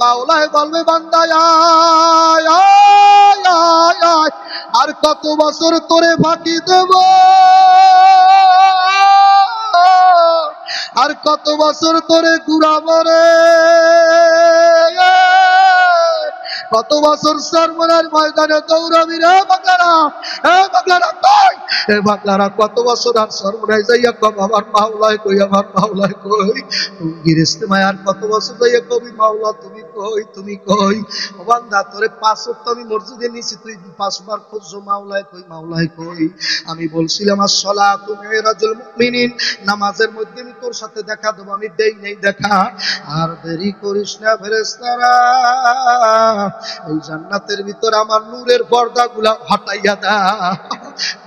মাওলায় বলবে বান্দা আয় আয় আয় আয়, আর কত বছর তোরে ফাঁকি দেব, আর কত বছর তোরে ঘুরাবো রে, কত বছর সরমনের ময়দানে দৌড়াবি রে বাংলারা, বাংলারা কই, বাংলারা কত বছর আর সরমনায় যাইয়া কম আমার মাওলায় কই, আমার মাওলায় কই, টুঙ্গির ইস্তেমায় আর কত বছর যাইয়া কবি মাওলা তুমি কই, তুমি কই। ও বান্দা তোরে 5 ওয়াক্ত আমি মসজিদে নিছি, তুই 5 বার খুঁজছো মাওলায় কই, মাওলায় কই। আমি বলছিলাম আসসালাতু মিরাজুল মুমিনিন, নামাজের মধ্যে আমি তোর সাথে দেখা দেবো, আমি দেই নেই দেখা। আর দেরি করিস না ফেরেশতারা, এই জান্নাতের ভিতর আমার নূরের পর্দাগুলা হটাইয়া দাও।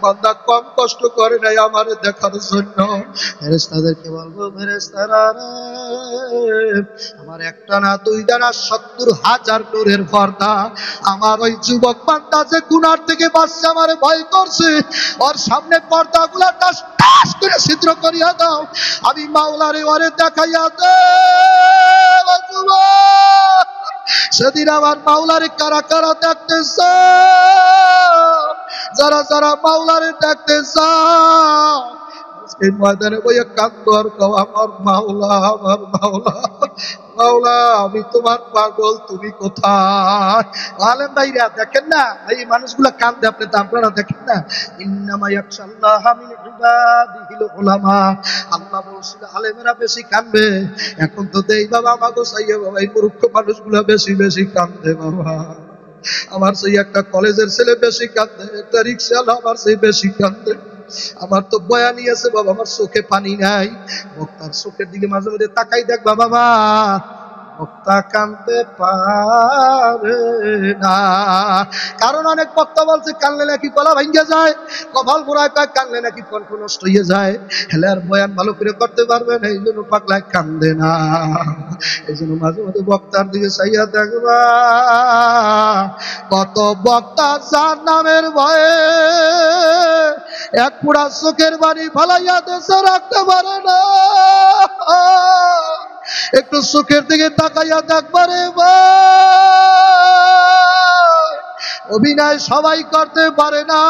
বান্দা কম কষ্ট করে নাই আমারে দেখার জন্য। ফেরেশতাদেরকে বলবো ফেরেশতারা রে, আমার একটা না দুইটা না 70,000 নূরের পর্দা, আমার ওই যুবক বান্দা যে গুনার থেকে বাঁচছে আমারে ভয় করছে, ওর সামনে পর্দাগুলা টাস টাস করে ছিদ্র করিয়া দাও, আমি মাওলারে ওরে দেখাইয়া দে। সেদিন আমার মাওলারে কারা কারা দেখতেছ, যারা যারা মাওলারে দেখতেছ এই ময়দানে বইয়া কাঁদো আর কও আমার মাওলা, আমার মাওলা, মাওলা আমি তোমার পাগল, তুমি কোথায়। আলেম ভাইরা দেখেন না এই মানুষগুলা কাঁদে, আপনি তো আপনারা দেখেন না। ইন্নামা ইয়াখশাল্লাহ মিন ইবাদিহিল উলামা, আল্লাহ বলছিল আলেমেরা বেশি কাঁদবে। এখন তো দেই বাবা আমাগো চাইয়ে বাবা এই মূর্খ মানুষগুলা বেশি বেশি কাঁদে বাবা। আমার সেই একটা কলেজের ছেলে বেশি কাঁদে, একটা রিক্সাওয়ালা আমার সেই বেশি কাঁদে। আমার তো বয়ানি আছে বাবা, আমার চোখে পানি নাই, বক্তার চোখের দিকে মাঝে মাঝে তাকাই দেখ বাবা, বক্তা কাঁদতে পারে না। কারণ অনেক বক্তা বলছে কানলে নাকি গলা ভাঙ্গে যায়, কপাল পোড়ায় পায়, কানলে নাকি কণ্ঠ নষ্ট হয়ে যায়, হেলে আর বয়ান ভালো করে করতে পারবে না, এই জন্য পাগলায় কান্দে না। এই জন্য মাঝে মাঝে বক্তার দিকে চাইয়া দেখবা, কত বক্তা যার নামের ভয়ে এক পুরা চোখের বাড়ি ফালাইয়া দেশে রাখতে পারে না। একটু চোখের দিকে তাকাইয়া দেখবারে অভিনয় সবাই করতে পারে না,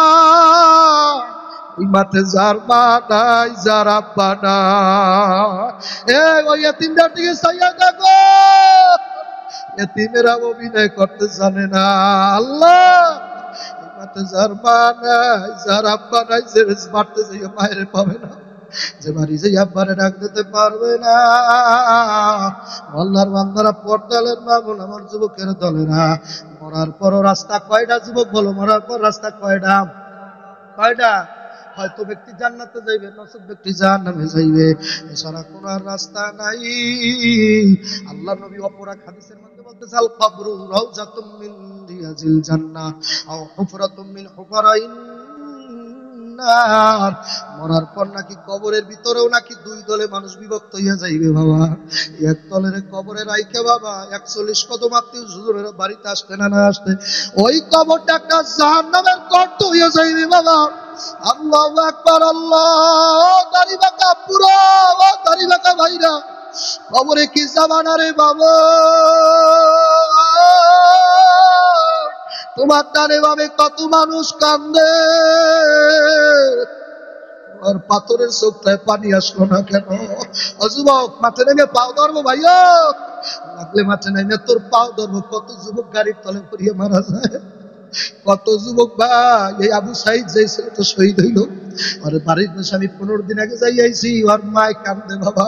ওই মাঠে যার মা নাই, যার আব্বা নাই, ওই এতিমটার দিকে চাইয়া দেখো, এতিমেরা অভিনয় করতে জানে না। আল্লাহ ওই মাঠে যার মা নাই, যার আব্বা নাই, যে মারতে যাইয়া মায়ের পাবে না, যে বাড়ি যে আব্বারে ডাক দিতে পারবে না। আল্লাহর বান্দারা পর্দালের মা বল, আমার যুবকের দলেরা, মরার পরও রাস্তা কয়টা যুবক বলো, মরার পর রাস্তা কয়টা, কয়টা? হয়তো ব্যক্তি জান্নাতে যাইবে, নসব ব্যক্তি জাহান্নামে যাইবে, এছাড়া কোন রাস্তা নাই। আল্লাহ নবী অপরাগ হাদিসের মধ্যে বলতেছে আল কবরু রাউজাতুম মিন রিয়াজিল জান্নাহ আও হুফরাতুম মিন হুফারাইন নার। মরার পর নাকি কবরের ভিতরেও নাকি 2 দলে মানুষ বিভক্ত হইয়া যাইবে বাবা। এক দলের কবরে রাইখে বাবা 41 কদম আত্মীয় হুজুরের বাড়িতে আসতে না না আসতে ওই কবরটা একটা জাহান্নামের গর্ত হইয়া যাইবে বাবা। আল্লাহু আকবার, আল্লাহ। দাড়ি বাঁকা পুরো, দাড়ি বাঁকা ভাইরা, কবরে কি জামানা রে বাবা। তোমার টানে ভাবে কত মানুষ কান্দে, আর পাথরের চোখটায় পানি আসলো না কেন? যুবক মাঠে নেমে পাও ধরবো ভাইয়া, লাগলে মাঠে নেমে তোর পাও ধরবো। কত যুবক গাড়ির তলে পড়িয়ে মারা যায়, কত যুবক ভাই। এই আবু সাইদ যে ছেলেটা শহীদ হইল, আর বাড়ির দেশে আমি 15 দিন আগে যাই আইছি, আর মায় কান্দে বাবা,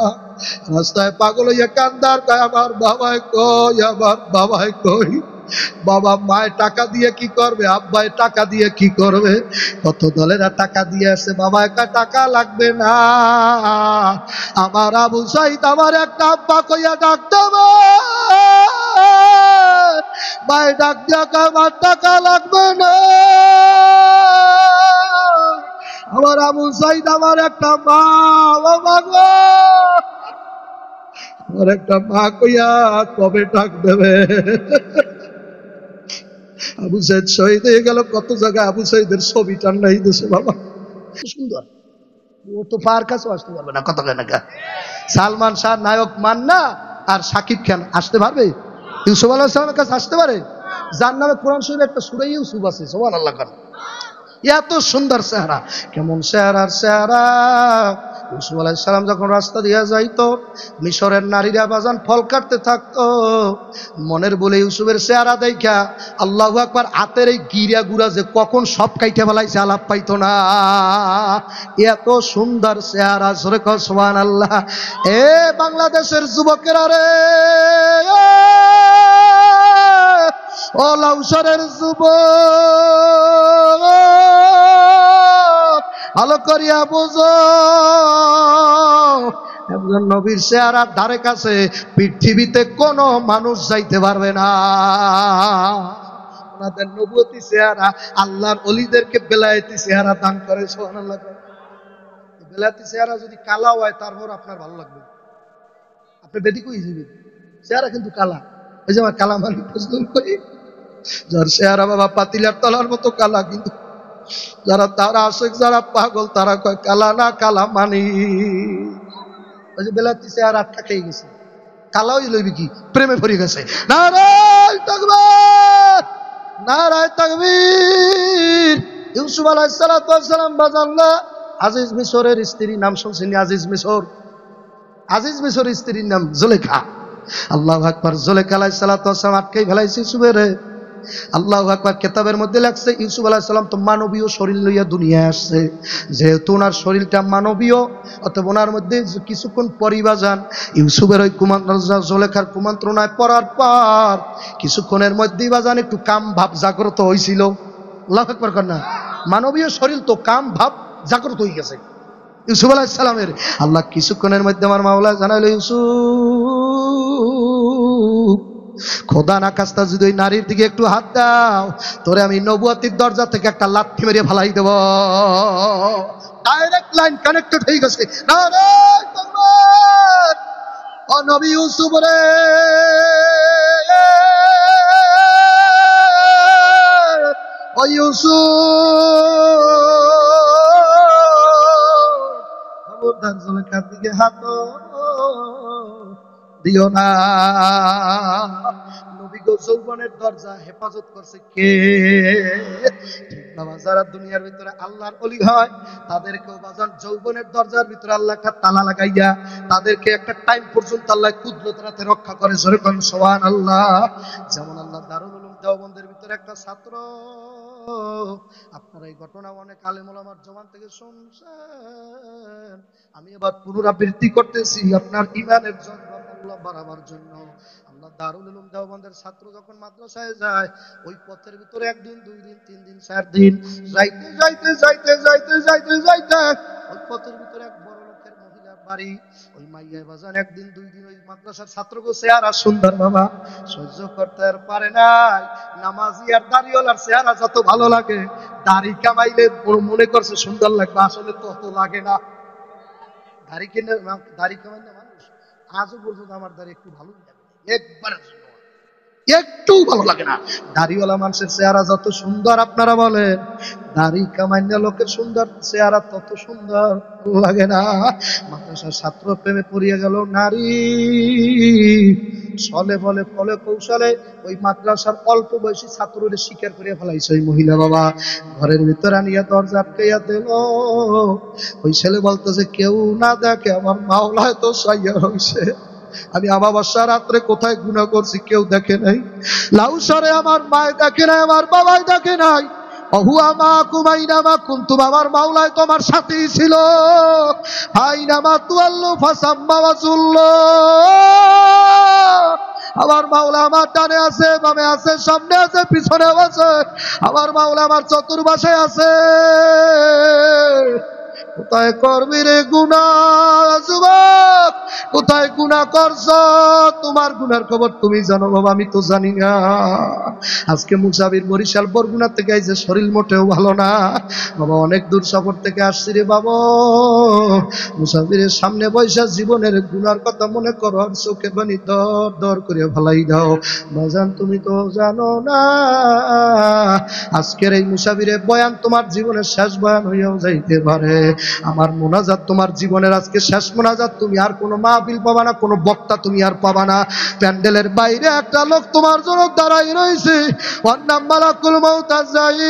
রাস্তায় পাগল হইয়া কান্দার কয় আমার বাবায় কই, আমার বাবায় কই। বাবা মায় টাকা দিয়ে কি করবে, আব্বাই টাকা দিয়ে কি করবে? কত দলেরা টাকা দিয়ে আসে, বাবা একা টাকা লাগবে না, আমার আবু সাইদ আমার একটা আব্বা কইয়া ডাকতে মায় ডাক দিয়া আমার টাকা লাগবে না, আমার আবু সাইদ আমার একটা মা, আমার একটা মা কইয়া কবে ডাক দেবে? আবু সাইদ শহীদ হয়ে গেল, কত জায়গায় আবু সাইদের ছবি টান্নাই দিয়েছে বাবা, সুন্দর। ও তো পার কাছে আসতে পারবে না, কত টাকা। সালমান শাহ নায়ক মান্না আর শাকিব খান আসতে পারবে? ইউসুফ আলাইহিস সালামের কাছে আসতে পারে? যার নামে কোরআন শরীফে একটা সূরা ইউসুফ আছে, সুবহানাল্লাহ। এত সুন্দর চেহারা, কেমন চেহারার চেহারা। ইউসুফ আলাইহিস সালাম যখন রাস্তা দিয়ে যাইতো, মিশরের নারীরা বাজান ফল কাটতে থাকতো, মনের বলে ইউসুফের চেহারা দেখা আল্লাহু আকবার, হাতের এই গিরা গুড়া যে কখন সব কাইটে ফেলাইছে আলাপ পাইতো না। এত সুন্দর চেহারা, জোরে কও সুবহানাল্লাহ। এ বাংলাদেশের যুবকেরা রে, ও লাউসরের যুবক, ভালো করিয়া বুঝো, একজন নবীর চেহারার ধারে কাছে পৃথিবীতে কোনো মানুষ যাইতে পারবে না। ওনাদের নবুয়তি চেহারা আল্লাহর ওলিদেরকে বেলায়েতি চেহারা দান করে, সুবহানাল্লাহ। বেলায়েতি চেহারা যদি কালা হয় তারপর আপনার ভালো লাগবে, আপনি বেদিক হয়ে যাবেন। চেহারা কিন্তু কালা, ওই যে আমার কালা মানে প্রশ্ন করি, যার চেহারা বাবা পাতিলার তলার মতো কালা, কিন্তু যারা তারা আশেক, যারা পাগল, তারা কয় কালা না, কালা মানি। ওই যে বেলাতি চেহারা আটকা খেয়ে গেছে, কালা ওই লইবি কি, প্রেমে ভরে গেছে। নারায়ে তাকবীর, নারায়ে তাকবীর। ইউসুফ আলাইহিস সালাম বাজাল্লাহ আজিজ মিশরের স্ত্রীর নাম শুনছেন? আজিজ মিশর, আজিজ মিশরের স্ত্রীর নাম জুলেখা। আল্লাহু আকবার। জুলেখা আলাইহিস সালাম আটকাই ফেলাইছে ইউসুফের। আল্লাহু আকবার। কিতাবের মধ্যে লেখছে ইউসুফ আলাইহিস সালাম তো মানবীয় শরীর লইয়া দুনিয়ায় আসছে, যেহেতু ওনার শরীরটা মানবীয়, অতএব ওনার মধ্যে কিছুক্ষণ পরিবা যান ইউসুফের ওই কুমন্ত্রণা, জুলেখার কুমন্ত্রণায় পড়ার পর কিছুক্ষণের মধ্যেই বাজান একটু কাম ভাব জাগ্রত হয়েছিল। আল্লাহু আকবার কর না, মানবীয় শরীর তো কাম ভাব জাগ্রত হয়ে গেছে ইউসুফ আলাইহিস সালামের। আল্লাহ কিছুক্ষণের মধ্যে আমার মাওলা জানাইল, ইউসুফ খোদা না কাস্তা যদি ওই নারীর দিকে একটু হাত দাও, তোরে আমি নবুয়তির দরজা থেকে একটা লাথি মেরে ফেলাই দেব। ডাইরেক্ট লাইন কানেক্টেড হয়ে গেছে। নারায়ে তাকবীর। ও নবী ইউসুফ রে, ও ইউসুফ, খবরদার জুলেখার দিকে হাত দিও না। নবী গো যৌবনের দরজা হেফাজত করছে কে? ঠিক বাবা, যারা দুনিয়ার ভিতরে আল্লাহর ওলি হয় তাদেরকেও বাজান যৌবনের দরজার ভিতরে আল্লাহ একটা তালা লাগাইয়া তাদেরকে একটা টাইম পর্যন্ত আল্লাহ কুদরতের হাতে রক্ষা করে, জোরে কোন সুবহানাল্লাহ। যেমন আল্লাহ দারুল উলুম দেওবন্দের ভিতরে একটা ছাত্র, আপনারা এই ঘটনা অনেক আলেম ওলামার জবান থেকে শুনছেন, আমি এবার পুনরাবৃত্তি করতেছি আপনার ঈমানের জন্য, আল্লাহ বাড়াবার জন্য। আল্লাহ দারুল উলুম দেওবন্দের ছাত্র যখন মাদ্রাসায় যায়, ওই পথের ভিতরে একদিন, দুই দিন, 3 দিন, 4 দিন যাইতে যাইতে যাইতে যাইতে যাইতে যাইতে ওই পথের ভিতরে এক বড় লোকের মহিলার বাড়ি। ওই মাইয়া বাজান একদিন, 2 দিন ওই মাদ্রাসার ছাত্রকে চেহারা সুন্দর বাবা সহ্য করতে আর পারে নাই। নামাজি আর দাড়িওয়ালার চেহারা যত ভালো লাগে, দাড়ি কামাইলে মনে করছে সুন্দর লাগবে, আসলে তত লাগে না। দাড়ি কামাইলে মানুষ আজও পর্যন্ত আমার দাড়ি একটু ভালো লাগে, একবার একটু ভালো লাগে না। দাড়িওয়ালা মানুষের চেহারা যত সুন্দর আপনারা বলেন, দাড়ি কামাইনা লোকের সুন্দর চেহারা তত সুন্দর লাগে না। মাদ্রাসার ছাত্র প্রেমে পড়িয়া গেল নারী, ছলে বলে ফলে কৌশলে ওই মাদ্রাসার অল্প বয়সী ছাত্রদের শিকার করিয়া ফেলাইছে ওই মহিলা বাবা। ঘরের ভিতরে আনিয়া দরজা আটকাইয়া দিল। ওই ছেলে বলতেছে কেউ না দেখে আমার মাওলা হয়তো সাইয়া হইছে, আমি আমাবস্যা রাত্রে কোথায় গুনাহ করছি কেউ দেখে নাই, লাউসরে আমার মায় দেখে নাই, আমার বাবাই দেখে নাই, অহুয়ামা কুমাইনামা কুনতুম, আমার মাওলায় তোমার সাথেই ছিল, আইনামা তুয়াল্লু ফাসাম্মা ওয়াজুল্লাহ, আমার মাওলা আমার ডানে আছে, বামে আছে, সামনে আছে, পিছনে আছে, আমার মাওলা আমার চতুর্পাশে আছে। কোথায় করবি রে গুনাহ যুবক, কোথায় গুনাহ করছ? তোমার গুনার খবর তুমি জানো বাবা, আমি তো জানি না। আজকে মুসাফির বরিশাল বরগুনা থেকে আইছে, শরীর মোটেও ভালো না বাবা, অনেক দূর সফর থেকে আসছি রে বাবা। মুসাফিরের সামনে বৈশা জীবনের গুনার কথা মনে করো, আর চোখে পানি দর দর করে ভালাই দাও। বাজান তুমি তো জানো না, আজকের এই মুসাফিরের বয়ান তোমার জীবনের শেষ বয়ান হইয়াও যাইতে পারে। আমার মোনাজাত তোমার জীবনের আজকে শেষ মোনাজাত। তুমি আর কোনো মাহফিল পাবা না, কোনো বক্তা তুমি আর পাবা না। প্যান্ডেলের বাইরে একটা লোক তোমার জন্য দাঁড়াই রয়েছে, ওর নাম মালাকুল মউত আজরাইল।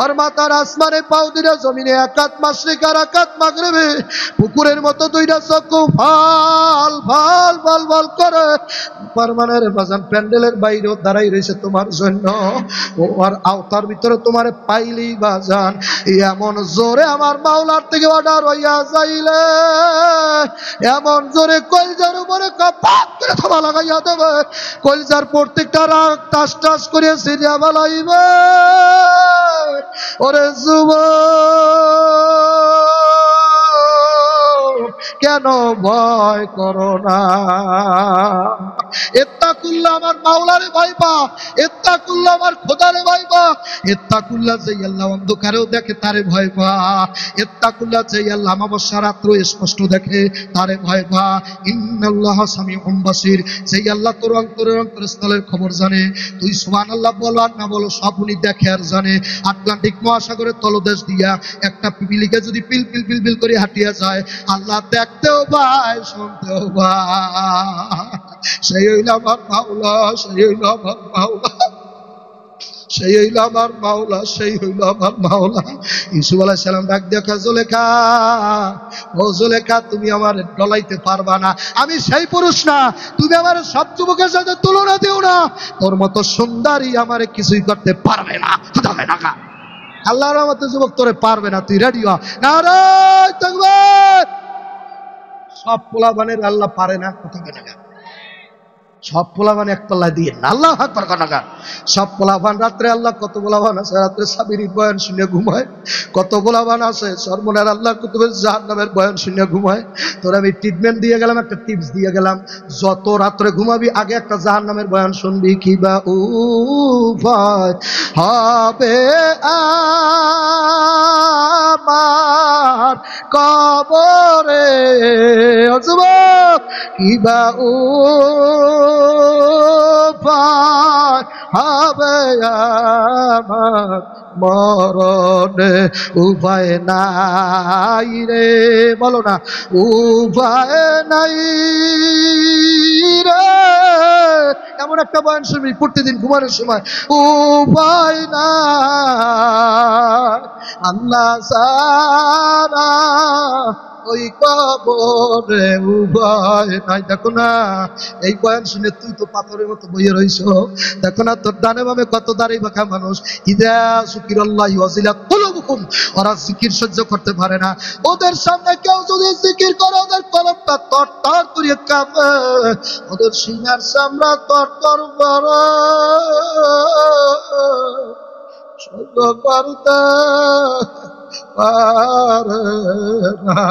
আর মাতার আসমানে পাও দিলে জমিনে একাত মাশরিক আর একাত মাগরিবে, পুকুরের মতো দুইটা চক্ষু ফাল ফাল ফাল ফাল করে পারমানের বাজান প্যান্ডেলের বাইরেও দাঁড়াই রয়েছে তোমার জন্য। ও আর আওতার ভিতরে তোমার পাইলেই বাজান এমন জোরে আমার মাওলার থেকে অর্ডার হইয়া যাইলে, এমন জোরে কলজার উপরে কাপাত করে থাবা লাগাইয়া দেবে, কলজার প্রত্যেকটা রাগ টাস টাস করে সিরিয়া বালাইবে। ওরে যুবক, কেন ভয় করো না? ইত্তাকুল্লাহ, আমার মাওলারে ভয় পা। ইত্তাকুল্লাহ, আমার খোদারে ভয় পা। ইত্তাকুল্লাহ, যে আল্লাহ অন্ধকারেও দেখে তারে ভয় পা। ইত্তাকুল্লাহ, যে আল্লাহ অমাবস্যা রাত্র স্পষ্ট দেখে তারে ভয় পা। ইন্নাল্লাহ সামিউন বাসির, যে আল্লাহ তোর অন্তরস্থলের খবর জানে। তুই সুবহানাল্লাহ বলো আর না বলো, সব উনি দেখে আর জানে। আটলান্টিক মহাসাগরের তলদেশ দিয়া একটা পিপিলিকা যদি পিল পিল পিল পিল করে হাঁটিয়া যায়, আল্লাহ দেখতেও পায়, শুনতেও পায়। সেই হইল আমার মাওলা, সেই হইল আমার মাওলা, সেই হইল আমার মাওলা, সেই হইল আমার মাওলা। ইউসুফ আলাইহিস সালাম ডাক দেখা, জুলেখা, ও জুলেখা, তুমি আমার ডলাইতে পারবা না। আমি সেই পুরুষ না, তুমি আমার সব যুবকের সাথে তুলনা দিও না। তোর মতো সুন্দরী আমারে কিছুই করতে পারবে না। হবে না, আল্লাহর রহমতে যুবক তোরে পারবে না। তুই রেডি হ। নারায়ে তাকবীর। সব পোলাবানের আল্লাহ পারে না, কথা বলে না। সব পোলাবান এক পাল্লা দিয়ে না, আল্লাহু আকবার কানাকা। সব পোলাবান রাত্রে, আল্লাহ কত পোলাবান আছে রাত্রে সাবির বয়ান শুনে ঘুমায়, কত পোলাবান আছে সর্বনার আল্লাহ কুতুবের জাহান্নামের বয়ান শুনে ঘুমায়। তোর আমি ট্রিটমেন্ট দিয়ে গেলাম, একটা টিপস দিয়ে গেলাম, যত রাত্রে ঘুমাবি আগে একটা জাহান্নামের বয়ান শুনবি। কিবা উপায় হবে আমার কবরে, কিবা উপায় হবে আমার মরণে, উপায় নাই রে, বলো না, উপায় নাই রে। এমন একটা বয়ান শুনবি প্রতিদিন ঘুমানোর সময়, উপায় নাই আল্লাহ ছাড়া ওই কবরে, উপায় নাই। দেখো না, এই বয়ান শুনে তুই তো পাথরের মতো বইয়ে রইছ। দেখো না, তোর ডানে বামে কত দাঁড়িয়ে বাঁকা মানুষ, ইদা যুকিরাল্লাহু ওয়াজিলাত কুলুবুকুম, ওরা জিকির সহ্য করতে পারে না। ওদের সামনে কেউ যদি জিকির করে, ওদের কলমটা তরতর করে কাঁপে, ওদের সিনার চামড়া তরতর করে, সহ্য করতে পারে না।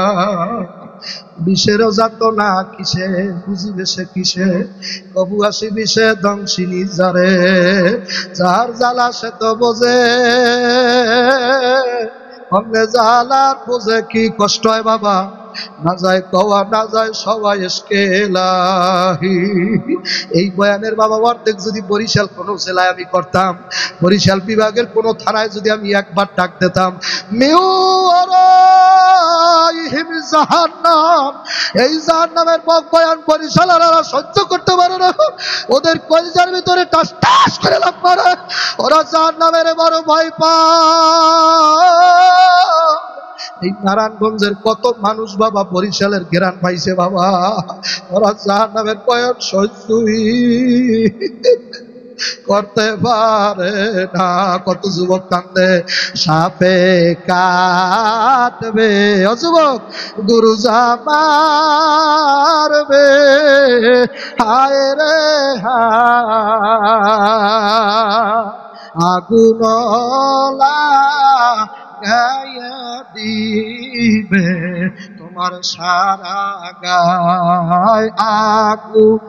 বিষের যাতনা কিসে, বুঝিবে সে কিসে, কবু আসি বিষে ধ্বংসিনী যারে, যার জ্বালা সে তো বোঝে, অন্য জ্বালার বোঝে কি কষ্ট হয় বাবা। না যায় কওয়া, না যায় সবাই এসকেলাহি। এই বয়ানের বাবা অর্ধেক যদি বরিশাল কোনো জেলায় আমি করতাম, বরিশাল বিভাগের কোনো থানায় যদি আমি একবার ডাক দিতাম, জাহান্নাম, এই জাহান্নামের বয়ান বরিশালারা সহ্য করতে পারে না। ওদের কলিজার ভিতরে টাস টাস করে লাভ করে, ওরা জাহান্নামের বড় ভয় পায়। এই নারায়ণগঞ্জের কত মানুষ বাবা বরিশালের ঘেরান পাইছে বাবা, ওরা জাহান্নামের বয়ান সহ্যই করতে পারে না। কত যুবক কান্দে, সাপে কাটবে, ও যুবক গুরু মারবে, হায় রে আগুন গায়া দিবে তোমার সারা গায়, আগুন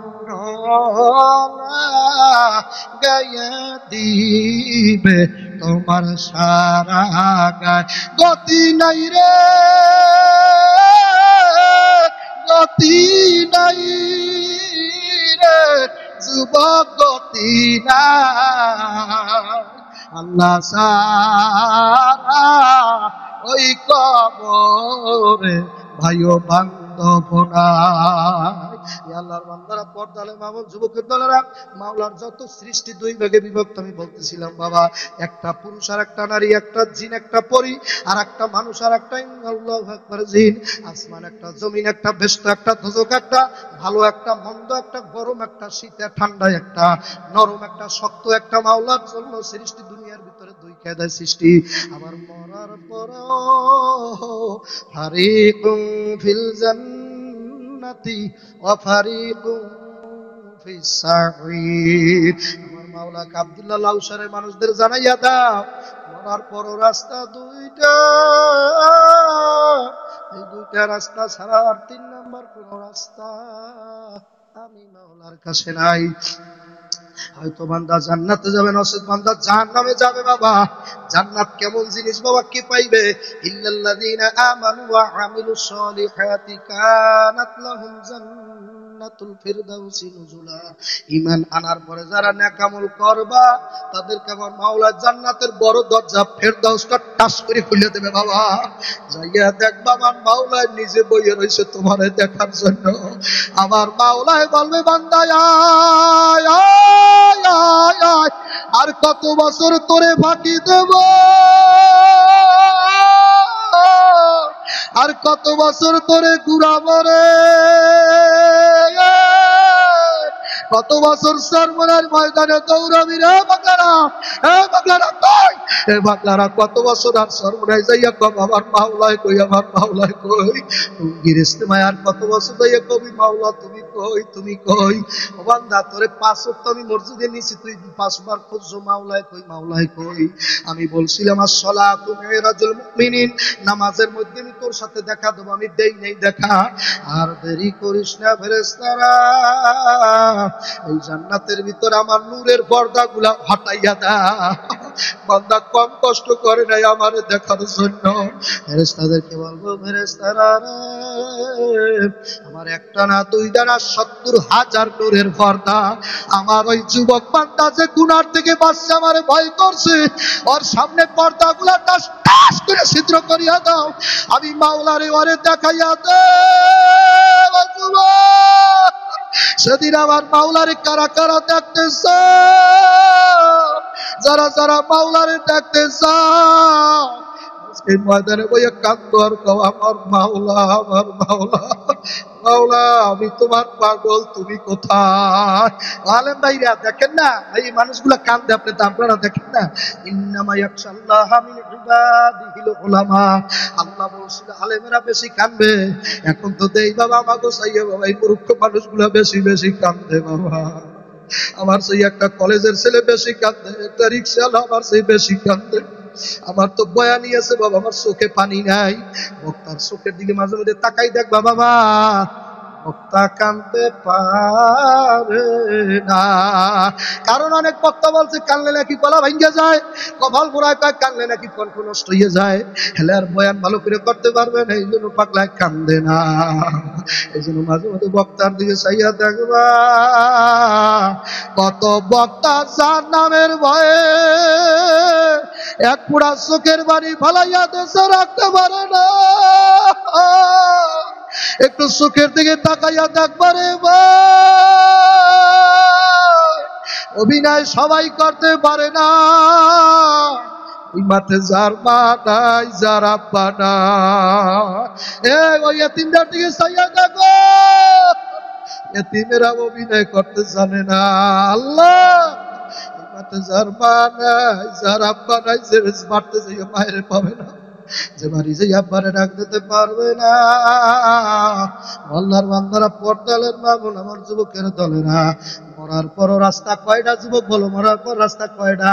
গায়া দিবে তোমার সারা গায়। গতি নাই রে, গতি নাই রে যুবক, গতি নাই, আল্লাহ সারা ওই কবরে ভাইও বান্ধব নাই। আল্লাহর বান্দারা, পর্দালে মামুন যুবকের দলেরা, মাওলার যত সৃষ্টি দুই ভাগে বিভক্ত। আমি বলতেছিলাম বাবা, একটা পুরুষ আর একটা নারী, একটা জিন একটা পরী, আর একটা মানুষ আর একটা আল্লাহু আকবার জিন। আসমান একটা, জমিন একটা, বেহেশত একটা, দোজখ একটা, ভালো একটা, মন্দ একটা, গরম একটা, শীতে ঠান্ডা একটা, নরম একটা, শক্ত একটা। মাওলার জন্য সৃষ্টি দুনিয়ার ভিতরে দুই কায়দায় সৃষ্টি। আবার মরার পরও ফারিকুম ফিল জান্নাতি ওয়া ফারিকুম ফিস সাঈর। আমার মাওলা আব্দুল্লাহ লাউসারের মানুষদের জানাইয়া দাও, মরার পরও রাস্তা দুইটা, এই দুইটা রাস্তা ছাড়া আর তিন নাম্বার কোন রাস্তা আমি মাওলার কাছে নাই। হয়তো বান্দা জান্নাতে যাবে, নসিব বান্দা জাহান্নামে যাবে। বাবা, জান্নাত কেমন জিনিস বাবা, কে পাইবে? ইল্লাল্লাযীনা আমানু ওয়া আমিলুস সলিহাতি কানাত লাহুম জান্নাতুল ফিরদাউসি নুজুলা। ঈমান আনার পরে যারা নেক আমল করবা, তাদেরকে আমার মাওলা জান্নাতের বড় দরজা ফেরদাউসটা টাচ করে খুলে দেবে। বাবা, যাইয়া দেখবা আমার মাওলা নিজে বইয়ে রইছে তোমারে দেখার জন্য। আমার মাওলায় বলবে, বান্দা আয় আয় আয় আয়, আর কত বছর তোরে ফাঁকি দেব, আর কত বছর তোরে ঘুরাবো রে, কত বছর সরমনের ময়দানে দৌড়াবি রে বাগলারা। এ বাগলারা কই, এ বাগলারা কত বছর আর সরমনায় যাইয়া কব আমার মাওলায় কই, আমার মাওলায় কই। টুঙ্গির ইস্তেমায় আর কত বছর যাইয়া কবি মাওলা তুমি কই, তুমি কই। ও বান্দা, তোরে 5 ওয়াক্ত আমি মসজিদে নিছি, তুই 5 বার খুঁজছো মাওলায় কই, মাওলায় কই। আমি বলছিলাম আসসালাতু মিরাজুল মুমিনিন, নামাজের মধ্যে আমি তোর সাথে দেখা দেব, আমি দেই নেই দেখা। আর দেরি করিস না ফেরেশতারা, এই জান্নাতের ভিতর আমার নূরের পর্দাগুলা হটাইয়া দাও। বান্দা কম কষ্ট করে নাই আমারে দেখার জন্য। ফেরেশতাদেরকে বলবো, ফেরেশতারা রে, আমার একটা না দুইটা না 70,000 নূরের পর্দা। আমার ওই যুবক বান্দা যে গুনার থেকে বাঁচছে, আমারে ভয় করছে, ওর সামনে পর্দাগুলা টাস টাস করে ছিদ্র করিয়া দাও। আমি মাওলারে ওরে দেখাইয়া দে। সেদিন আমার মাওলারে কারা কারা দেখতে চাও, যারা যারা মাওলারে দেখতে চাও, এই ময়দানে বইয়া কান্দো আর কও, আমার মাওলা, আমার মাওলা, মাওলা আমি তোমার পাগল, তুমি কোথায়? আলেম ভাইরা দেখেন না, এই মানুষগুলা কান্দে, আপনি তো আপনারা দেখেন না। ইন্নামা ইয়াখশাল্লাহা মিন ইবাদিহিল উলামা। আল্লাহ বলছিল আলেমেরা বেশি কান্দবে। এখন তো দেই বাবা আমাগো চাইয়ে বাবা এই মূর্খ মানুষগুলা বেশি বেশি কান্দে। বাবা, আমার সেই একটা কলেজের ছেলে বেশি কান্দে, একটা রিক্সাওয়ালা আমার সেই বেশি কান্দে। আমার তো বয়ানি আছে বাবা, আমার চোখে পানি নাই। বক্তার চোখের দিকে মাঝে মধ্যে তাকাই দেখ বাবা, বক্তা কানতে পারে না। কারণ অনেক বক্তা বলছে কানলে নাকি গলা ভাঙ্গে যায়, কপাল পোড়ায়, কয় কানলে নাকি কণ্ঠ নষ্ট হয়ে যায়, হেলে আর বয়ান ভালো করে করতে পারবে না, এই জন্য পাগলায় কান্দে না। এই জন্য মাঝে মাঝে বক্তার দিকে চাইয়া দেখবা, কত বক্তা যার নামের ভয়ে এক পুরা চোখের বাড়ি ফালাইয়া দেশে রাখতে পারে না। একটু চোখের দিকে তাকাইয়া দেখবারে অভিনয় সবাই করতে পারে না। ওই মাঠে যার মা নাই, যার আব্বা নাই, ওই এতিমটার দিকে চাইয়া দেখো, এতিমেরা অভিনয় করতে জানে না। আল্লাহ, ওই মাঠে যার মা নাই, যার আব্বা নাই, যে মারতে যাইয়া মায়ের পাবে না, যে বাড়ি যে আব্বারে ডাক দিতে পারবে না। আল্লাহর বান্দারা, পর্দালের মামুন আমার যুবকের দলেরা, মরার পর রাস্তা কয়টা? যুবক বলো, মরার পর রাস্তা কয়টা?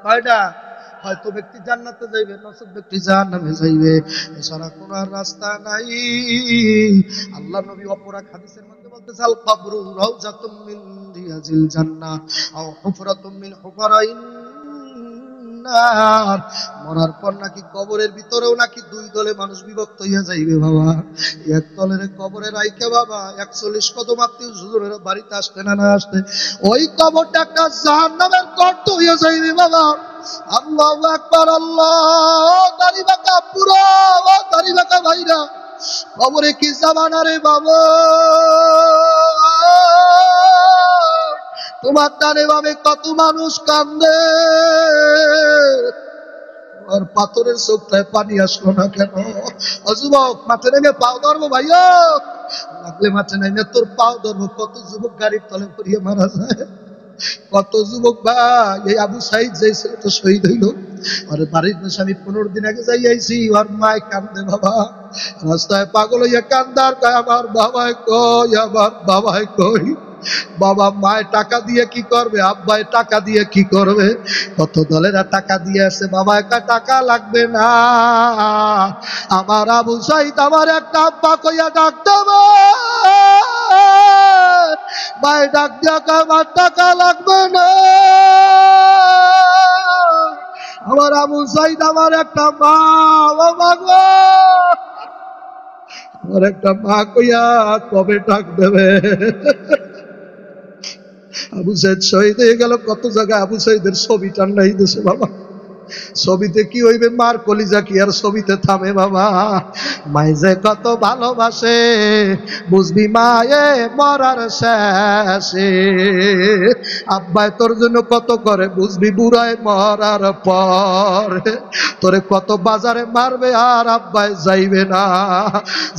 কয়টা? হয়তো ব্যক্তি জান্নাতে যাইবে, নসব ব্যক্তি জাহান্নামে যাইবে, এছাড়া কোন রাস্তা নাই। আল্লাহ নবী অপরাগ হাদিসের মধ্যে বলতেছে, আল কবরু রাউজাতুম মিন রিয়াজিল জান্নাহ আও হুফরাতুম মিন হুফারাইন জান্নাত। মরার পর নাকি কবরের ভিতরেও নাকি দুই দলে মানুষ বিভক্ত হইয়া যাইবে বাবা। এক দলের কবরে রাইখে বাবা 41 কদম আত্মীয় হুজুরের বাড়িতে আসতে না আসতে ওই কবরটা একটা জাহান্নামের গর্ত হইয়া যাইবে বাবা। আল্লাহু আকবার, আল্লাহ। দাড়ি বাঁকা পুরো, দাড়ি বাঁকা ভাইরা, কবরে কি জামানা রে বাবা। তোমার টানে ভাবে কত মানুষ কান্দে, আর পাথরের চোখটায় পানি আসলো না কেন? যুবক, মাঠে নেমে পাও ধরবো ভাইয়া, লাগলে মাঠে নেমে তোর পাও ধরবো। কত যুবক গাড়ির তলে পড়িয়ে মারা যায়, কত যুবক ভাই। এই আবু সাইদ যে ছেলেটা শহীদ হইল, আর বাড়ির দেশে আমি 15 দিন আগে যাই আইছি, আর মায় কান্দে বাবা, রাস্তায় পাগল হইয়া কান্দার কয় আমার বাবাই কই, আমার বাবাই কই। বাবা মায় টাকা দিয়ে কি করবে, আব্বাই টাকা দিয়ে কি করবে? কত দলেরা টাকা দিয়ে আসে, বাবা একা টাকা লাগবে না। আমার আবু সাইদ আমার একটা আব্বা কইয়া ডাকতে মায় ডাক দিয়া আমার টাকা লাগবে না। আমার আবু সাইদ আমার একটা মা, আমার একটা মা কইয়া কবে ডাক দেবে? আবু সাইদ শহীদ হয়ে গেল, কত জায়গায় আবু সাইদের ছবি টান্নাই দেশে বাবা। ছবিতে কি হইবে, মার কলিজা কি আর ছবিতে থামে বাবা? মাই যে কত ভালোবাসে বুঝবি মায়ে মরার শেষে, আব্বাই তোর জন্য কত করে বুঝবি বুড়ায় মরার পর। তোরে কত বাজারে মারবে আর আব্বাই যাইবে না।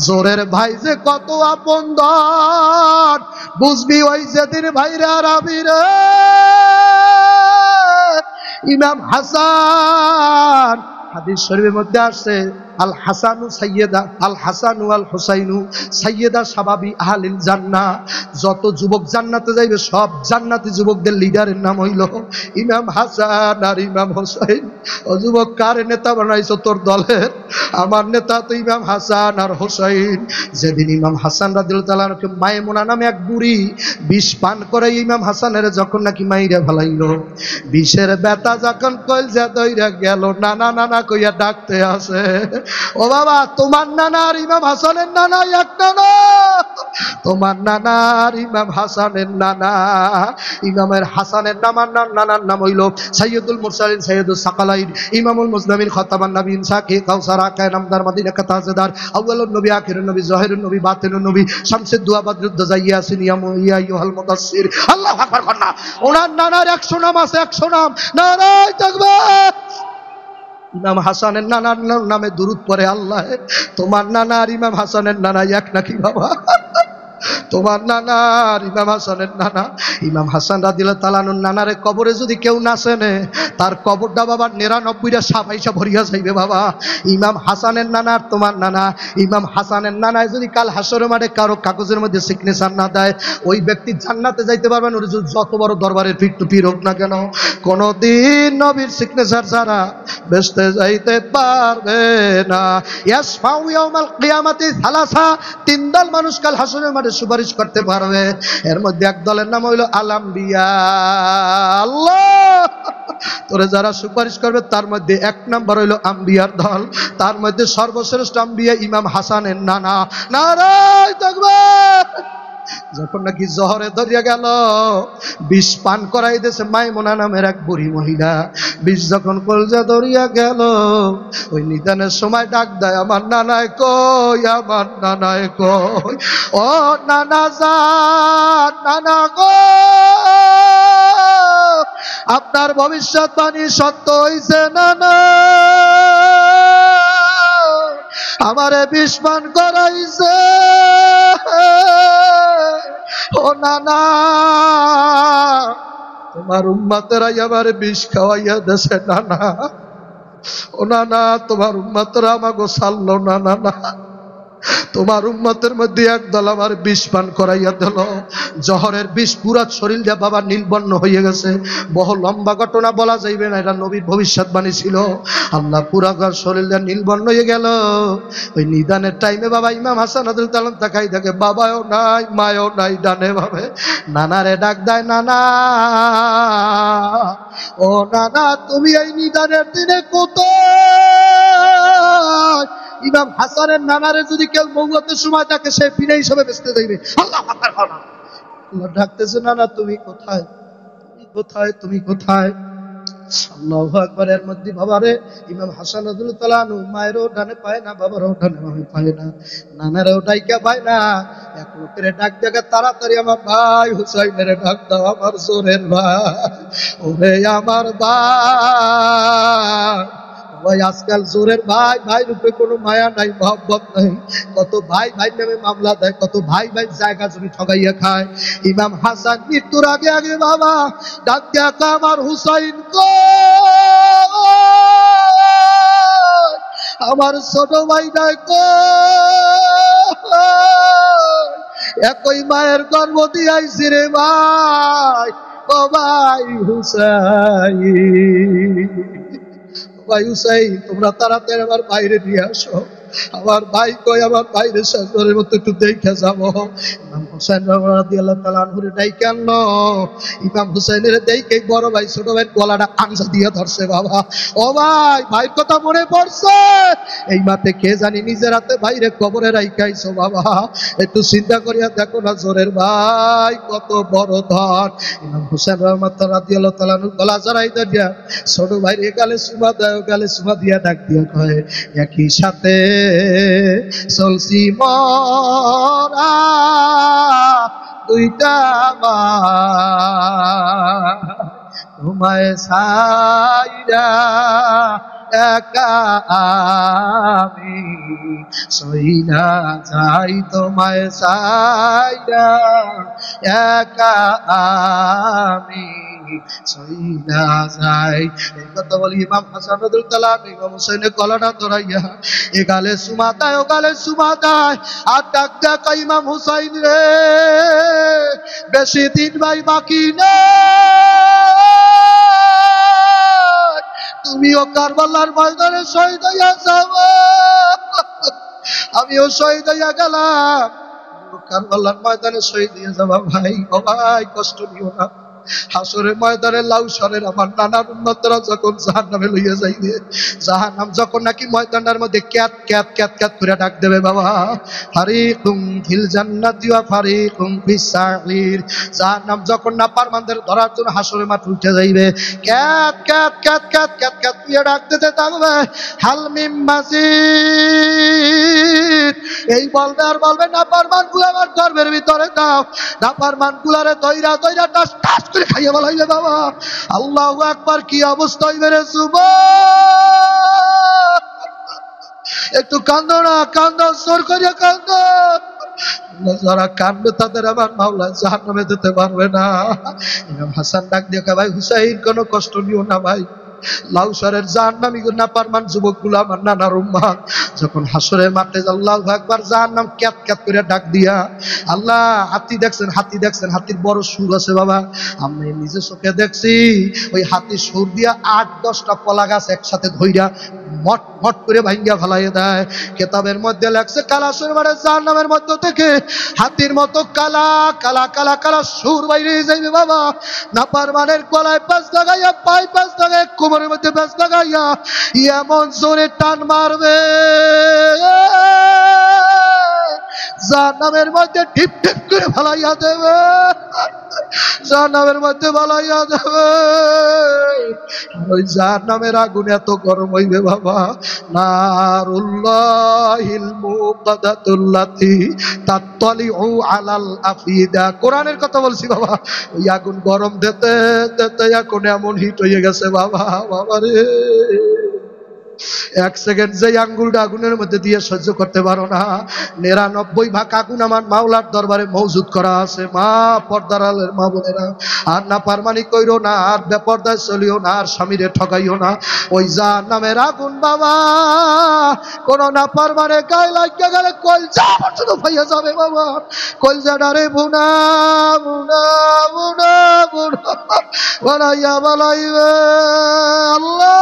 জোরের ভাই যে কত আপনজন বুঝবি ওই যেদিন ভাইরে আর আমি রে। ইমাম হাসান, হাদিস শরীফের মধ্যে আসছে, আল হাসানু সাইয়্যিদা, আল হাসানু আল হুসাইনু সাইয়্যিদা শাবাবি আহলিল জান্নাহ। যত যুবক জান্নাতে যাইবে সব জান্নাতি যুবকদের লিডারের নাম হইল ইমাম হাসান আর ইমাম হুসাইন। ও যুবক, কার নেতা বানাইছো তোর দলের? আমার নেতা তো ইমাম হাসান আর হুসাইন। যেদিন ইমাম হাসান রাদিয়াল্লাহু তাআলা আনহু মাইমুনা নামে এক বুড়ি বিষ পান করে ইমাম হাসানের যখন নাকি মাইরা ফেলাইল, বিষের ব্যথা যখন কলজা দইরা গেল, নানা নানা কইয়া ডাকতে আসে। ও বাবা, তোমার নানার ইমাম হাসানের নানা এক নানা, তোমার নানার ইমাম হাসানের নানা। ইমামের হাসানের নানার নাম হইল সাইয়্যিদুল মুরসালিন, সাইয়্যিদুস সাকালাইন, ইমামুল মুসলিমিন, খাতামান নবীন, সাকি কাউসার, আকায়ে নামদার, মদিনা কা তাজদার, আউয়ালুন নবী, আখিরুন নবী, যাহিরুন নবী, বাতিনুন নবী, শামসুদ দুয়া, বদরুদ্দোজা, ইয়াসিন, ইয়া আইয়ুহাল মুদাসসির। আল্লাহু আকবার কন্না। ওনার নানার 100 নাম আছে, 100 নাম। নারায়ে তাকবীর। ইমাম হাসানের নানার নামে দুরূদ পড়ে আল্লাহ। তোমার নানার ইমাম হাসানের নানা এক নাকি বাবা? তোমার নানার ইমাম হাসানের নানা, ইমাম হাসান রাদিয়াল্লাহু তাআলা আনহুর নানারে কবরে যদি কেউ না চেনে, তার কবরটা বাবা 99টা সাফাইসা ভরিয়া যাইবে বাবা। ইমাম হাসানের নানা আর তোমার নানা, ইমাম হাসানের নানায় যদি কাল হাসরের মাঠে কারো কাগজের মধ্যে সিগনেচার না দেয়, ওই ব্যক্তি জান্নাতে যাইতে পারবে না। ওর যত বড় দরবারের পীর হোক না কেন, কোনদিন নবীর সিগনেচার ছাড়া বেহেশতে যাইতে পারবে না। ইয়াসফাউ ইয়াউমাল কিয়ামাতি সালাসা, 3 দল মানুষ কাল হাসরের মাঠে সুপারিশ করতে পারবে। এর মধ্যে এক দলের নাম হইল আল আম্বিয়া। আল্লাহ, তোরে যারা সুপারিশ করবে তার মধ্যে 1 নাম্বার হইল আম্বিয়ার দল। তার মধ্যে সর্বশ্রেষ্ঠ আম্বিয়া ইমাম হাসানের নানা। নারায়ে তাকবীর। যখন নাকি জহরে ধরিয়া গেল, বিষ পান করাই দিয়েছে মাইমুনা নামের এক বুড়ি মহিলা। বিষ যখন কলজা ধরিয়া গেল, ওই নিদানের সময় ডাক দেয়, আমার নানায় কই, আমার নানায় কই। ও নানা যান, নানা গো, আপনার ভবিষ্যৎবাণী সত্য হইছে নানা, আমারে বিষ পান করাইছে। ও নানা, তোমার উম্মতেরাই আমারে বিষ খাওয়াইয়া দেছে নানা। ও নানা, তোমার উম্মতেরা আমাকে ছাড়লো না নানা। তোমার উম্মতের মধ্যে একদল আমার বিষ পান করাইয়া দিল, জহরের বিষ পুরা শরীর দিয়ে বাবা নীলবর্ণ হয়ে গেছে। বহু লম্বা ঘটনা বলা যাইবে না, এটা নবীর ভবিষ্যৎবাণী ছিল। আল্লাহ পুরা ঘর শরীর দিয়ে নীলবর্ণ হয়ে গেল। ওই নিদানের টাইমে বাবা ইমাম হাসান রাদিয়াল্লাহু তাআলা তাকাই থাকে, বাবাও নাই মায়ও নাই, ডানে ভাবে নানারে ডাক দেয়, নানা ও নানা তুমি এই নিদানের দিনে কোথায়? ইমাম হাসানের নানারে যদি কেউ মৌতের সময় তাকে সে ফিরে হিসেবে বেঁচতে যাইবে। আল্লাহ ডাকতেছে, নানা তুমি কোথায়, তুমি কোথায়, তুমি কোথায়? আল্লাহু আকবার। এর মধ্যে বাবারে ইমাম হাসান রাদিয়াল্লাহু তাআলা আনহু মায়েরও ডানে পায় না, বাবারও ডানে পায় না, নানারও ডাইকা পায় না। এক লোকের ডাক দেখে তাড়াতাড়ি আমার ভাই হুসাইনের ডাক দাও, আমার জোরের ভাই, ওরে আমার ভাই। ভাই আজকাল জোরের ভাই ভাই রূপে কোনো মায়া নাই, মহব্বত নাই। কত ভাই ভাই নামে মামলা দেয়, কত ভাই ভাই জায়গা জমি ঠগাইয়া খায়। ইমাম হাসান মৃত্যুর আগে আগে বাবা ডাক দেখা, আমার হুসাইন কই, আমার ছোট ভাই নাই কই, একই মায়ের গর্ভ দিয়াইছি রে ভাই, ও ভাই হুসাইন, ভাই হুসাইন তোমরা তাড়াতাড়ি আমার বাইরে নিয়ে আসো, আমার ভাই কই, আমার বাইরে সাজরের মতো একটু দেখে যাবো। ইমাম হুসাইন রাদিয়াল্লাহু তাআলা আনহু ডাইকে আনলো। ইমাম হুসাইনের দেখে বড় ভাই ছোট ভাই গলাটা আংসা দিয়ে ধরছে, বাবা ও ভাই, ভাইয়ের কথা মনে পড়ছে? এই মাতে কে জানি নিজের হাতে ভাইরে কবরে রাইখাইছো, বাবা একটু চিন্তা করিয়া দেখো না, জোরের ভাই কত বড় ধর। ইমাম হুসাইন রাদিয়াল্লাহু তাআলা আনহু গলা জড়াই দিয়া ছোট ভাইরে গালে চুমা দেয়, গালে চুমা দিয়া ডাক দিয়া কয়, একই সাথে চলছি মরা দুইটা মা, তোমায় সাইরা একা আমি সইনা যাই, তোমায় সাইরা একা আমি সইনা যাই। এই কথা বলি ইমাম হাসান রাদিয়াল্লাহু তাআলা ইমাম হুসাইনের গলাটা ধরাইয়া এ গালে চুমা দেয়, ও গালে চুমা দেয়, আর ডাক দেখা, ইমাম হুসাইন রে বেশি দিন ভাই বাকি নেই, তুমিও কারবালার ময়দানে শহীদ হইয়া যাবে, আমিও শহীদ হইয়া গেলাম, কারবালার ময়দানে শহীদ হইয়া যাবা ভাই। ও ভাই কষ্ট নিও না, হাসরের ময়দানে লাউসরের আমার নানার উন্নতরা যখন জাহান্নামে লইয়া যাইবে, জাহান্নাম যখন নাকি ময়দানের মধ্যে ক্যাত ক্যাত ক্যাত ক্যাত করে ডাক দেবে, বাবা ফারিকুম ফিল জান্নাতি ওয়া ফারিকুম ফিস সাঈর, জাহান্নাম যখন না পারমানদের ধরার জন্য হাসরের মাঠে উঠে যাইবে, cat cat cat cat cat cat করে ডাক দিতে থাকবে, হাল মিম মাজিদ, এই বলবে আর বলবে, না পারমান গুলো আমার গর্ভের ভিতরে দাও, না পারমান গুলারে দইরা দইরা টাস টাস করে খাইয়া বলাইবে, বাবা আল্লাহু আকবার। কি অবস্থা হইবে রে যুবক, একটু কান্দো না, কান্দো, জোর করিয়া কান্দো, যারা কান্দবে তাদের আমার মাওলা জাহান্নামে দিতে পারবে না। ইমাম হাসান ডাক দিয়ে ভাই হুসাইন কোনো কষ্ট নিও না ভাই, লাউসরের জাহান্নামী নাফরমান যুবকগুলো আমার নানার উম্মাত যখন হাসরের মাঠে আল্লাহু আকবার জাহান্নাম ক্যাত ক্যাত করে ডাক দিয়া, আল্লাহ হাতি দেখছেন, হাতি দেখছেন, হাতির বড় সুর আছে বাবা, আমি নিজে চোখে দেখছি, ওই হাতির সুর দিয়া ৮-১০টা কলা গাছ একসাথে ধইরা মট মট করে ভাঙ্গা ফেলাইয়া দেয়। কেতাবের মধ্যে লেখছে কালাসুর মাঠে জাহান্নামের মধ্য থেকে হাতির মতো কালা কালা কালা কালা সুর বাইরে যাইবে বাবা, নাফরমানের গলায় পাঁচ লাগাইয়া, পায়ে পাঁচ লাগাইয়া, কোমরের মধ্যে পাঁচ লাগাইয়া এমন জোরে টান মারবে জাহান্নামের মধ্যে টিপ টিপ করে ফেলাইয়া দেবে, জাহান্নামের মধ্যে ফেলাইয়া দেবে। ওই জাহান্নামের আগুন এত গরম হইবে বাবা, নারুল্লাহিল মুকাদাতুল্লাতি তাত্তালিউ আলাল আফিদা, কোরআনের কথা বলছি বাবা। ওই আগুন গরম দিতে দিতে এখন এমন হিট হয়ে গেছে বাবা, বাবা রে এক সেকেন্ড যে আঙ্গুলটা আগুনের মধ্যে দিয়ে সহ্য করতে পারো না, 99 ভাগ আগুন আমার মাওলার দরবারে মওজুদ করা আছে। মা, পর্দার আলের মা বোনেরা, আর না পারমানি কইরো না, আর বেপর্দায় চলিও না, আর স্বামীরে ঠকাইও না। ওই জাহান্নামের আগুন বাবা, কোন না পারমানে গায়ে লাগিয়ে গেলে কলজা পর্যন্ত ভাইয়া যাবে বাবা। কলজাটারে বুনা বুনা বুনা বুনা বানাইয়া বানাইবে আল্লাহ।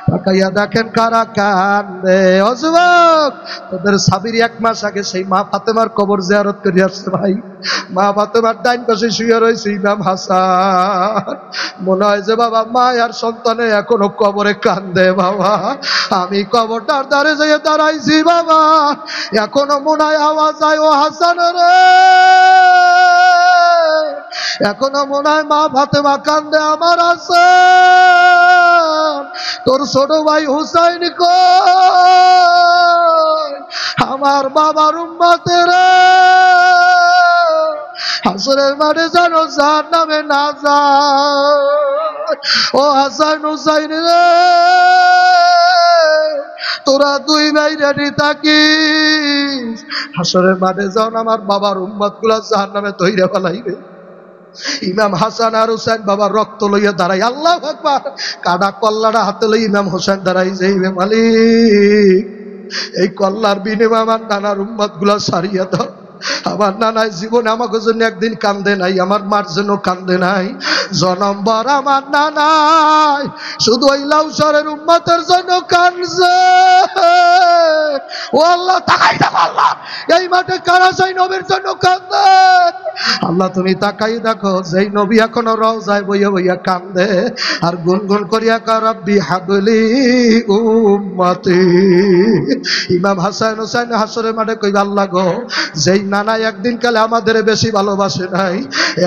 তাকাইয়া দেখেন কারা কান্দে। ও যুবক, তোদের সাবির 1 মাস আগে সেই মা ফাতেমার কবর জিয়ারত করে আসছে ভাই। মা ফাতেমার ডাইন পাশে শুয়ে রয়েছে ইমাম হাসান। মনে হয় যে বাবা মা আর সন্তানে এখনো কবরে কান্দে বাবা। আমি কবরটার দ্বারে যেয়ে দাঁড়াইছি বাবা, এখনো মনে হয় আওয়াজ হয়, ও হাসান রে, এখনো মনে হয় মা ফাতেমা কান্দে, আমার হাসান, তোর ছোট ভাই হুসাইন কই, আমার বাবার উম্মতেরা হাসরের মাঠে যেন জাহান্নামে না যায়। ও হাসান হুসাইন রে, তোরা 2 ভাই রেডি থাকিস, হাসরের মাঠে যাও আমার বাবার উম্মত গুলা জাহান্নামে ধইরা ফেলাইবে। ইমাম হাসান আর হুসাইন বাবার রক্ত লইয়া দাঁড়াই, আল্লাহু আকবার, কাটা কল্লাটা হাতে লই ইমাম হোসেন দাঁড়াই, যাইবে মালিক এই কল্লার বিনিময়ে আমার নানার উম্মত গুলা সারিয়া দাও। আমার নানাই জীবনে আমাকে জন্য একদিন কান্দে নাই, আমার মার জন্য কান্দে নাই, জনমবার আমার নানাই শুধু ওই লাউসরের উম্মতের জন্য কান্দছে। ও আল্লাহ, তাকাই দেখো আল্লাহ, এই মাঠে কারা সেই নবীর জন্য কান্দে। আল্লাহ তুমি তাকাই দেখো, যেই নবী এখনো রওজায় বইয়া বইয়া কান্দে আর গুনগুন করিয়া কা রব্বি হাবলি উম্মতি। ইমাম হাসান হুসাইন হাসরের মাঠে কইবা, আল্লাহ গো, যেই নানা একদিন কালে আমাদের বেশি ভালোবাসে নাই,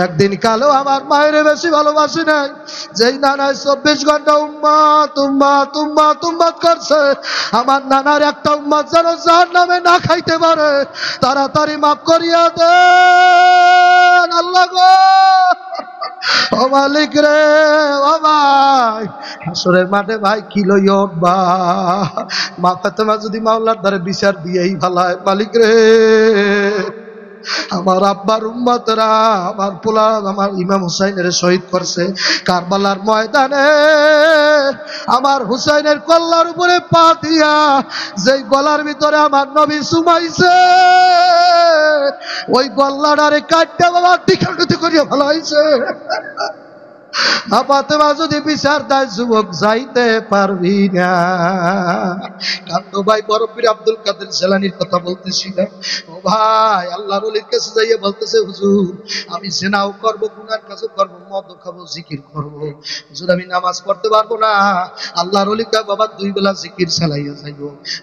একদিন কালেও আমার মায়ের বেশি ভালোবাসে নাই, যেই নানায় 24 ঘন্টা উম্মত উম্মত উম্মত উম্মত করছে, আমার নানার একটা উম্মত যেন জাহান্নামে না খাইতে পারে, তাড়াতাড়ি মাফ করিয়া দেন আল্লাহ গো। ও মালিক রে, ও ভাই, হাসরের মাঠে ভাই কি লইয়া উঠবা? মা ফাতেমা যদি মাওলার দ্বারে বিচার দিয়েই ভালায়, মালিক রে, আমার আব্বার উম্মতরা আমার পোলা আমার ইমাম হুসাইনের শহীদ করছে কারবালার ময়দানে। আমার হুসাইনের কল্লার উপরে পা দিয়া যেই গলার ভিতরে আমার নবী সুমাইছে, ওই গল্লাটারে কাটতে বাবা টিকাটুতি করিয়া ভালো হয়েছে। ফাতেমা যদি বিচার দেয়, যুবক যাইতে পারবি না। কান্ত ভাই বরফির আব্দুল কাদের জিলানীর কথা বলতেছিলাম। ও ভাই, আল্লাহর ওলির কাছে যাইয়ে বলতেছে, হুজুর আমি জিনাও করব, গুনার কাজও করব, মদও খাবো, জিকির করব, হুজুর আমি নামাজ পড়তে পারবো না। আল্লাহর ওলি কয়, বাবা 2 বেলা জিকির চালাইয়া যাইব।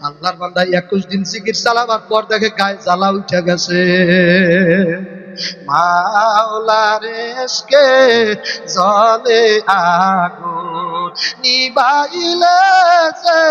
আল্লাহর বান্দা 21 দিন জিকির চালাবার পর দেখে গায়ে জ্বালা উঠে গেছে। মাওলার ইশকে জলে আগুন নিবাইলে যে